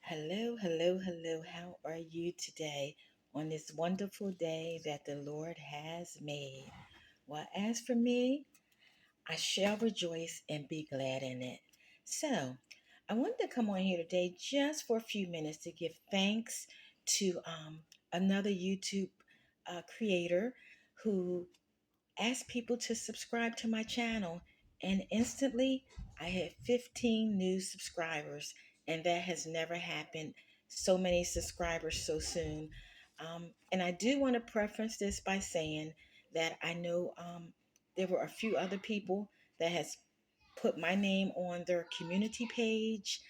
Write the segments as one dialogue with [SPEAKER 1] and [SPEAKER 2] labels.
[SPEAKER 1] Hello, hello, hello. How are you today on this wonderful day that the Lord has made? Well, as for me, I shall rejoice and be glad in it. So, I wanted to come on here today just for a few minutes to give thanks to another YouTube creator who asked people to subscribe to my channel, and instantly I had 15 new subscribers, and that has never happened. So many subscribers so soon. And I do want to preference this by saying that I know there were a few other people that has put my name on their community page.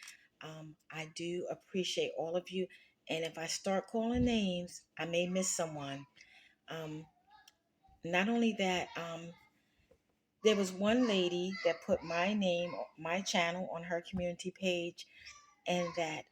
[SPEAKER 1] I do appreciate all of you. And if I start calling names, I may miss someone. Um, Not only that, there was one lady that put my name, my channel on her community page, and that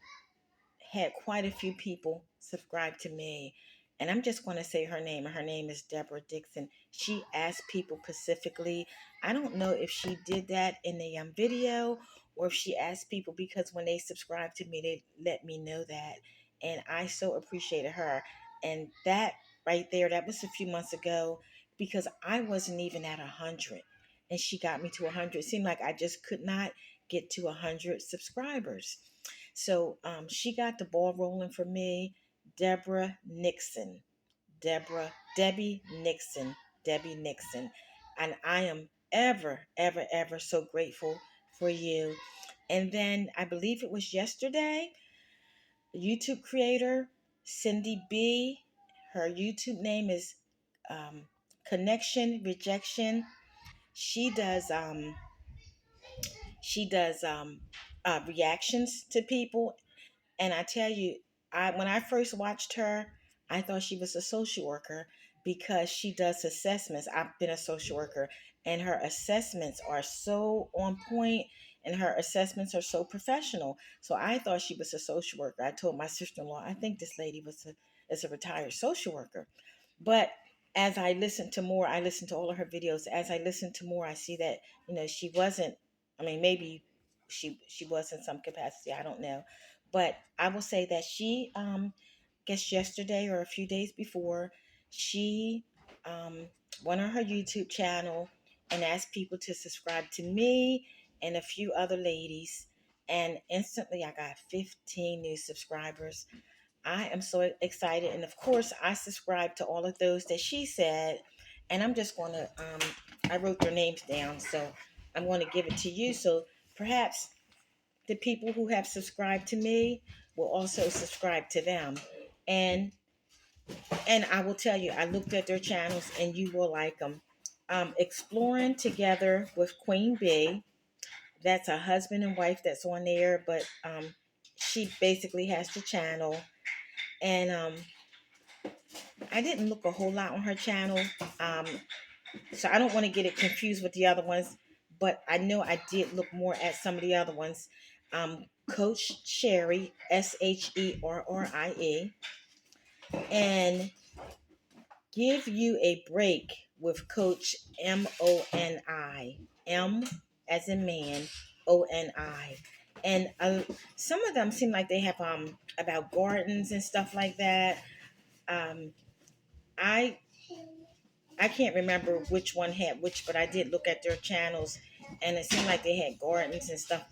[SPEAKER 1] had quite a few people subscribe to me. And I'm just going to say her name. Her name is Deborah Dixon. She asked people specifically. I don't know if she did that in the video or if she asked people because when they subscribed to me, they let me know that. And I so appreciated her. And that right there, that was a few months ago because I wasn't even at 100. And she got me to 100. It seemed like I just could not get to 100 subscribers. So she got the ball rolling for me. Deborah Nixon, Debbie Nixon, Debbie Nixon. And I am ever, ever, ever so grateful for you. And then I believe it was yesterday, YouTube creator Cindy B. Her YouTube name is Connection Rejection. She does reactions to people. And I tell you, when I first watched her, I thought she was a social worker because she does assessments. I've been a social worker, and her assessments are so on point, and her assessments are so professional. So I thought she was a social worker. I told my sister-in-law, I think this lady is a retired social worker. But as I listened to more, I listened to all of her videos. As I listened to more, I see that she wasn't. I mean, maybe she was in some capacity. I don't know, but I will say that she, guess yesterday or a few days before, she went on her YouTube channel and asked people to subscribe to me and a few other ladies. And instantly I got 15 new subscribers. I am so excited. And of course, I subscribe to all of those that she said. And I'm just going to, I wrote their names down. So I'm going to give it to you. So perhaps the people who have subscribed to me will also subscribe to them. And I will tell you, I looked at their channels and you will like them. Exploring Together with Queen Bee. That's a husband and wife that's on there, but she basically has the channel. And I didn't look a whole lot on her channel, um, so I don't want to get it confused with the other ones. But I know I did look more at some of the other ones. Coach Sherry, Sherrie, and Give You a Break with Coach Moni, M as in man, Oni. And some of them seem like they have about gardens and stuff like that. Um, I I can't remember which one had which, but I did look at their channels, and it seemed like they had gardens and stuff.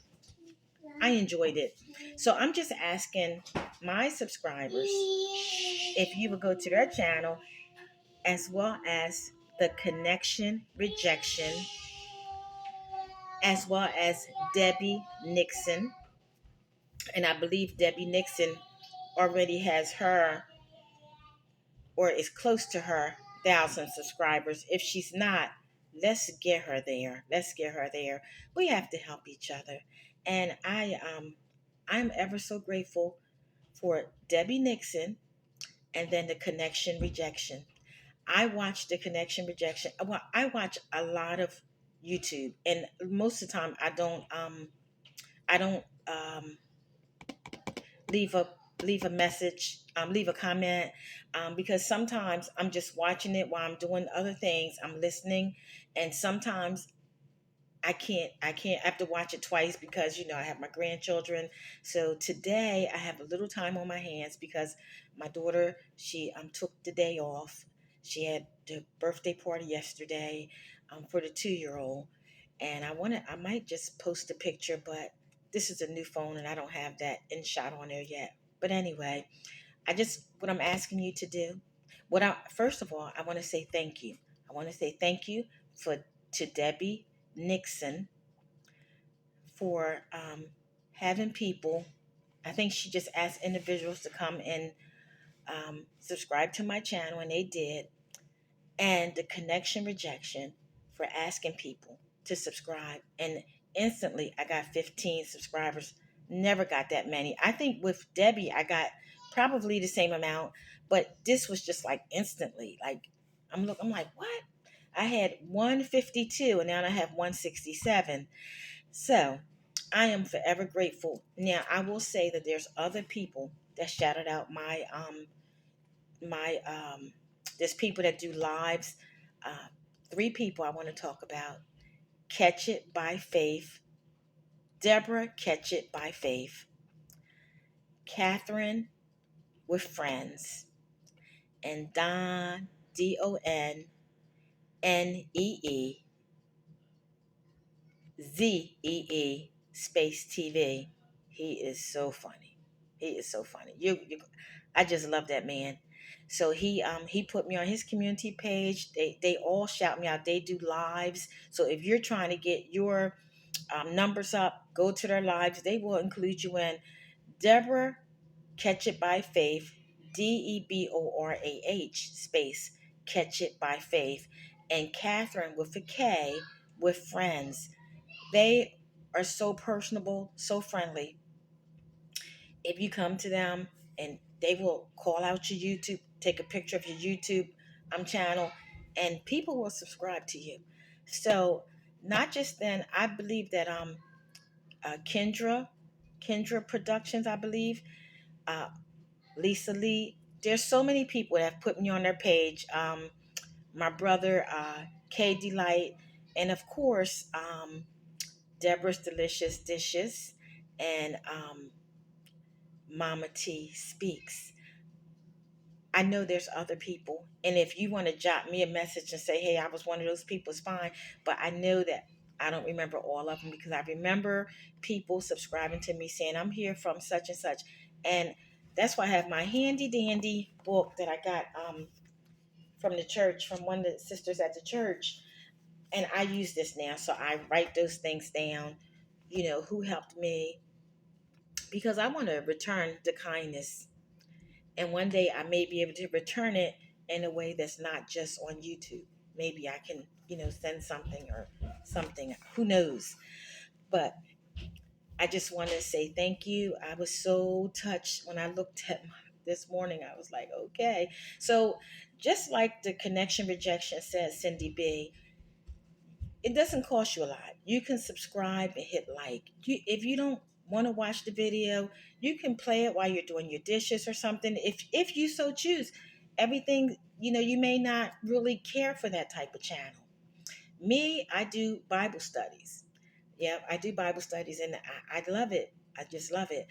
[SPEAKER 1] I enjoyed it. So I'm just asking my subscribers if you would go to their channel as well as the Connection Rejection, as well as Debbie Nixon. And I believe Debbie Nixon already has her or is close to her 1,000 subscribers. If she's not, let's get her there. Let's get her there. We have to help each other. And I'm ever so grateful for Debbie Nixon and then the Connection Rejection. I watch the Connection Rejection. Well, I watch a lot of YouTube, and most of the time I don't leave a leave a message, leave a comment, because sometimes I'm just watching it while I'm doing other things. I'm listening, and sometimes I have to watch it twice because I have my grandchildren. So today I have a little time on my hands because my daughter, she took the day off. She had the birthday party yesterday for the 2-year old, and I might just post a picture, but this is a new phone and I don't have that in shot on there yet. But anyway, what I'm asking you to do, what I first of all, I want to say thank you. I want to say thank you for to Debbie Nixon for having people. I think she just asked individuals to come and subscribe to my channel, and they did. And the connection rejection for asking people to subscribe, and instantly I got 15 subscribers. Never got that many. I think with Debbie I got probably the same amount, but this was just like instantly. Like I'm like, what? I had 152 and now I have 167. So I am forever grateful. Now I will say that there's other people that shouted out my there's people that do lives. Uh, Three people I want to talk about: Catch It by Faith, Deborah Catch It by Faith, Catherine with Friends, and DonNeeZee space TV. He is so funny. He is so funny. I just love that man. So he put me on his community page. They all shout me out. They do lives. So if you're trying to get your numbers up, go to their lives. They will include you in. Deborah Catch It by Faith, DEBORAH space Catch It by Faith, and Catherine with a K with Friends. They are so personable, so friendly. If you come to them, and they will call out your YouTube, take a picture of your YouTube channel, and people will subscribe to you. So not just then, I believe that Kendra Productions, I believe, uh, Lisa Lee. There's so many people that have put me on their page. My brother, K Delight, and of course, Deborah's Delicious Dishes, and Mama T Speaks. I know there's other people, and if you want to jot me a message and say, "Hey, I was one of those people," it's fine. But I know that I don't remember all of them because I remember people subscribing to me saying, "I'm here from such and such," and that's why I have my handy dandy book that I got from the church, from one of the sisters at the church, and I use this now. So I write those things down. Who helped me, because I want to return the kindness, and one day I may be able to return it in a way that's not just on YouTube. Maybe I can, send something or something. Who knows? But I just want to say thank you. I was so touched when I looked at this morning. I was like, okay. So just like the connection rejection says, Cindy B, it doesn't cost you a lot. You can subscribe and hit like. If you don't want to watch the video, you can play it while you're doing your dishes or something. If you so choose, everything you may not really care for that type of channel. Me, I do Bible studies. Yeah, I do Bible studies, and I love it. I just love it.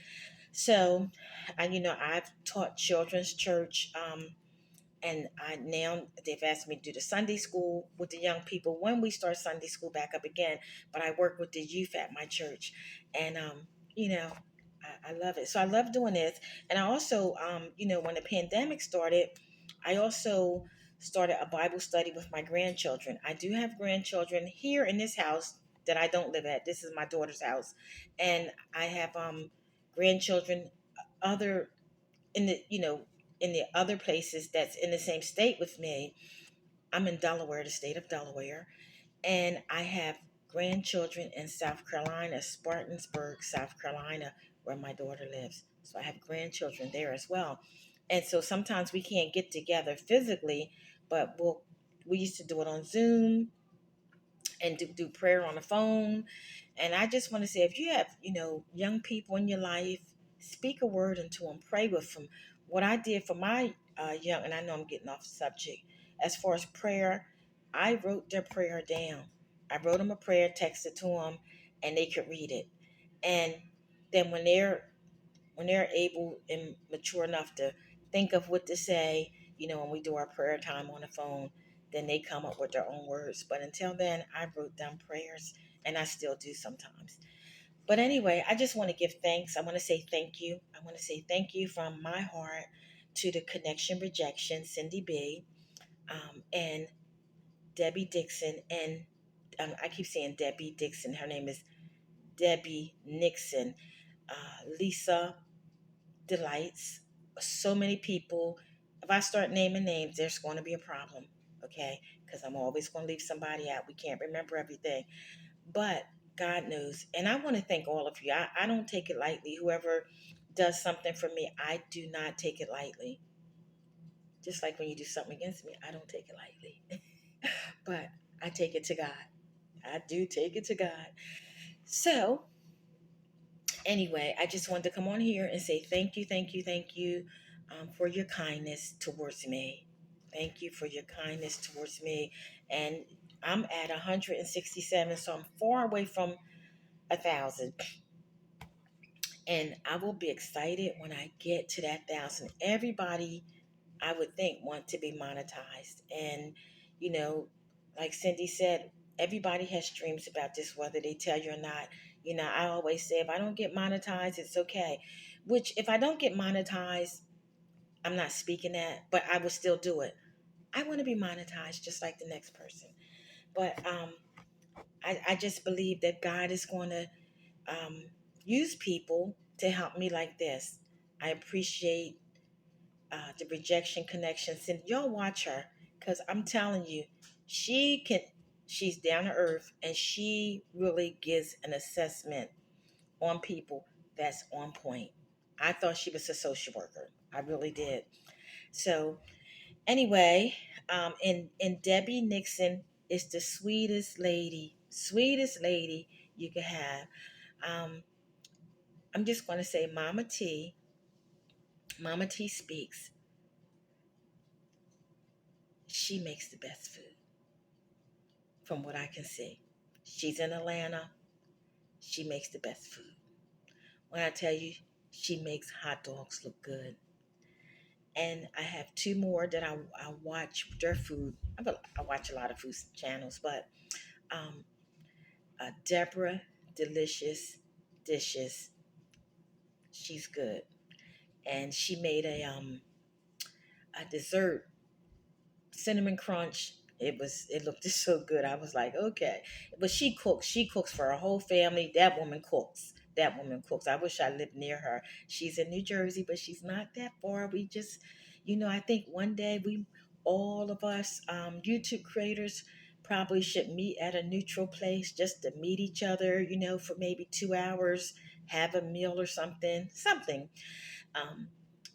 [SPEAKER 1] So, I've taught children's church. And I now they've asked me to do the Sunday school with the young people when we start Sunday school back up again. But I work with the youth at my church, and you know, I love it. So I love doing this, and I also, when the pandemic started, I also started a Bible study with my grandchildren. I do have grandchildren here in this house that I don't live at. This is my daughter's house, and I have grandchildren other in the in the other places that's in the same state with me. I'm in Delaware, the state of Delaware, and I have grandchildren in South Carolina, Spartanburg, South Carolina, where my daughter lives. So I have grandchildren there as well. And so sometimes we can't get together physically, but we used to do it on Zoom and do prayer on the phone. And I just want to say, if you have, young people in your life, speak a word into them, pray with them. What I did for my young, and I know I'm getting off the subject, as far as prayer, I wrote their prayer down. I wrote them a prayer, texted to them, and they could read it. And then when they're able and mature enough to think of what to say, when we do our prayer time on the phone, then they come up with their own words. But until then, I wrote down prayers, and I still do sometimes. But anyway, I just want to give thanks. I want to say thank you. I want to say thank you from my heart to the Connection Rejection, Cindy B, and Debbie Dixon. And I keep saying Debbie Dixon. Her name is Debbie Nixon. Lisa Delights. So many people. If I start naming names, there's going to be a problem. Okay? Because I'm always going to leave somebody out. We can't remember everything. But God knows. And I want to thank all of you. I don't take it lightly. Whoever does something for me, I do not take it lightly. Just like when you do something against me, I don't take it lightly. But I take it to God. I do take it to God. So, anyway, I just wanted to come on here and say thank you, thank you, thank you for your kindness towards me. Thank you for your kindness towards me. And I'm at 167, so I'm far away from 1,000. And I will be excited when I get to that 1,000. Everybody, I would think, want to be monetized. And, you know, like Cindy said, everybody has dreams about this, whether they tell you or not. I always say, if I don't get monetized, it's okay. Which, if I don't get monetized, I'm not speaking that, but I will still do it. I want to be monetized just like the next person. But I just believe that God is going to um, use people to help me like this. I appreciate the rejection connection. And y'all watch her, because I'm telling you, she can. She's down to earth, and she really gives an assessment on people that's on point. I thought she was a social worker. I really did. So anyway, and Debbie Nixon is the sweetest lady you could have. Um, I'm just going to say, Mama T speaks. She makes the best food from what I can see. She's in Atlanta. She makes the best food. When I tell you, she makes hot dogs look good. And I have two more that I watch their food. I watch a lot of food channels, but um, Deborah Delicious Dishes. She's good. And she made a dessert cinnamon crunch. It looked just so good. I was like, okay. But she cooks. She cooks for her whole family. That woman cooks. That woman cooks. I wish I lived near her. She's in New Jersey, but she's not that far. We just, I think one day all of us YouTube creators probably should meet at a neutral place just to meet each other, for maybe 2 hours, have a meal or something. Um,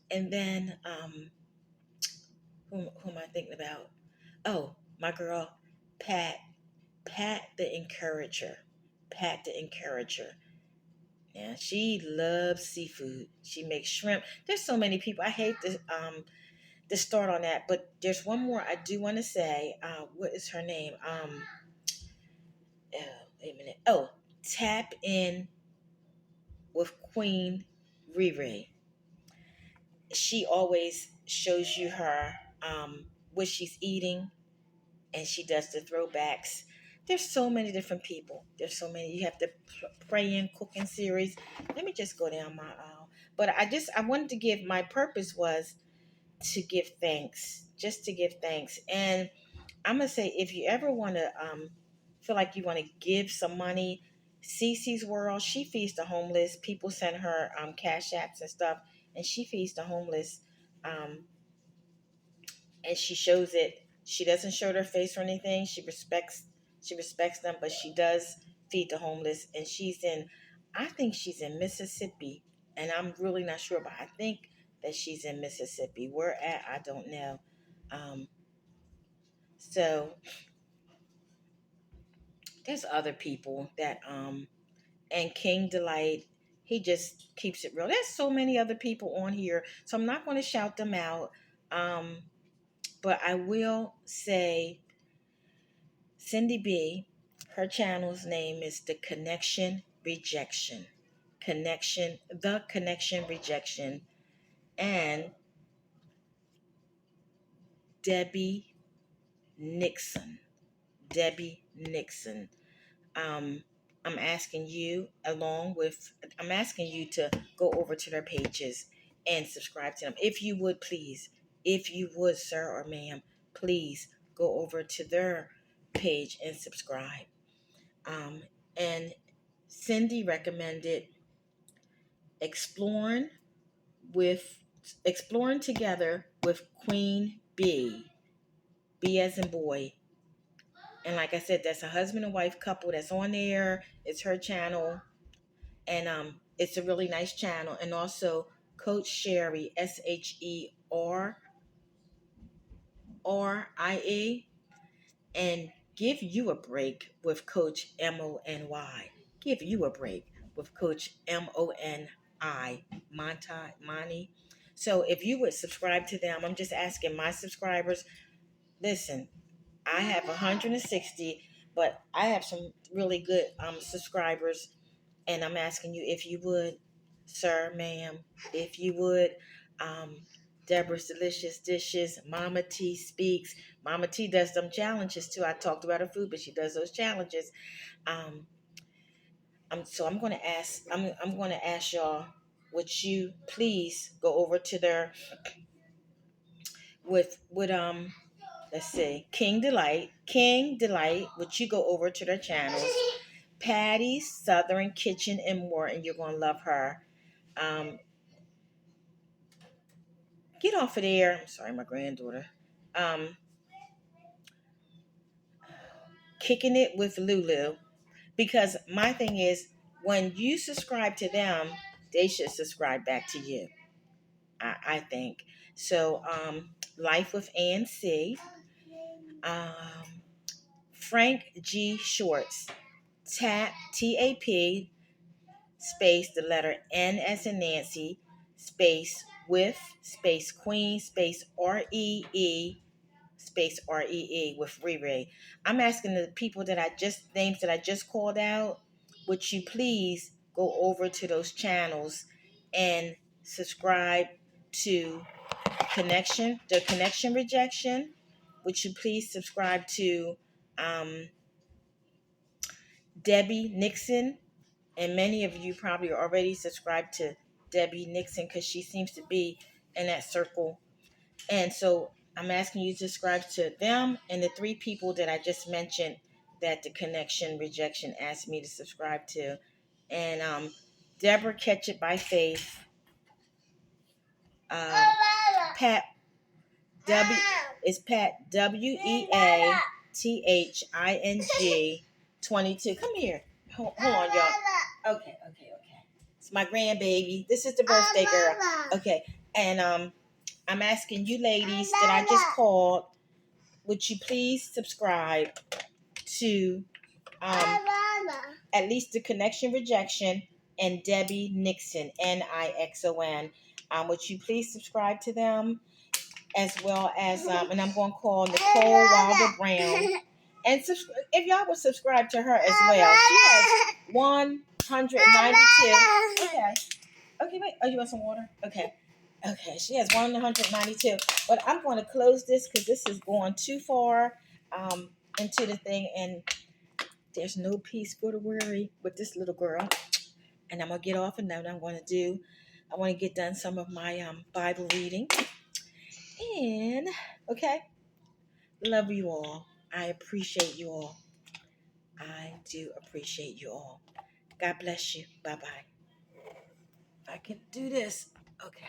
[SPEAKER 1] and then who am I thinking about? Oh, my girl, Pat. Pat the Encourager. Pat the Encourager. Yeah, she loves seafood. She makes shrimp. There's so many people. I hate to start on that, but there's one more I do want to say. What is her name? Wait a minute. Oh, Tap In with Queen Riri. She always shows you her what she's eating, and she does the throwbacks. There's so many different people. There's so many. You have the praying cooking series. Let me just go down my aisle. But I wanted to give, my purpose was to give thanks, just to give thanks. And I'm gonna say, if you ever want to feel like you want to give some money, Cece's World, she feeds the homeless. People send her cash apps and stuff, and she feeds the homeless. Um, and she shows it. She doesn't show her face or anything. She respects them, but she does feed the homeless. And I think she's in Mississippi, and I'm really not sure, but I think that she's in Mississippi. Where at, I don't know. Um, so there's other people that and King Delight. He just keeps it real. There's so many other people on here, so I'm not going to shout them out. Um, but I will say Cindy B, Her channel's name is The Connection Rejection. The Connection Rejection. And Debbie Nixon. Debbie Nixon. Um, I'm asking you to go over to their pages and subscribe to them. If you would, please. If you would, sir or ma'am, please go over to their page and subscribe. And Cindy recommended exploring with exploring together with Queen B. B as in boy. And like I said, that's a husband and wife couple that's on there. It's her channel. And it's a really nice channel. And also Coach Sherry, SHERRIE, and Give You a Break with Coach MONY. Give You a Break with Coach MONI, Monty. So if you would subscribe to them, I'm just asking my subscribers. Listen, I have 160, but I have some really good subscribers, and I'm asking you if you would, sir, ma'am, if you would. Um, Deborah's Delicious Dishes, Mama T Speaks. Mama T does them challenges too. I talked about her food, but she does those challenges. Um, I'm going to ask. I'm going to ask y'all. Would you please go over to their with let's see, King Delight. Would you go over to their channels? Patty's Southern Kitchen and more, and you're gonna love her. Um, get off of there. I'm sorry, my granddaughter. Um, Kicking it with Lulu, because my thing is when you subscribe to them, they should subscribe back to you. I think so. Life with Ann C. Um, Frank G. Shorts. TAP space the letter N as in Nancy space with space Queen space REE space REE with Riri. I'm asking the people that I just names that I just called out, would you please go over to those channels and subscribe to the Connection Rejection? Would you please subscribe to um, Debbie Nixon? And many of you probably are already subscribed to Debbie Nixon because she seems to be in that circle. And so I'm asking you to subscribe to them and the three people that I just mentioned that the Connection Rejection asked me to subscribe to. And Deborah Catch It by Faith, Pat W is Pat WEATHING 22. Come here. Hold on, y'all. Okay. It's my grandbaby. This is the birthday girl. Okay. And I'm asking you ladies that I just called, would you please subscribe to at least the Connection Rejection and Debbie Nixon, NIXON. Would you please subscribe to them as well as, and I'm going to call Nicole Wilder Brown. And if y'all would subscribe to her as well. She has 192. Okay, wait. Oh, you want some water? Okay, she has 192. But I'm going to close this because this is going too far into the thing. And there's no peace for the weary with this little girl. And I'm going to get off, and now what I'm going to do, I want to get done some of my Bible reading. And, okay, love you all. I appreciate you all. I do appreciate you all. God bless you. Bye-bye. If I can do this. Okay.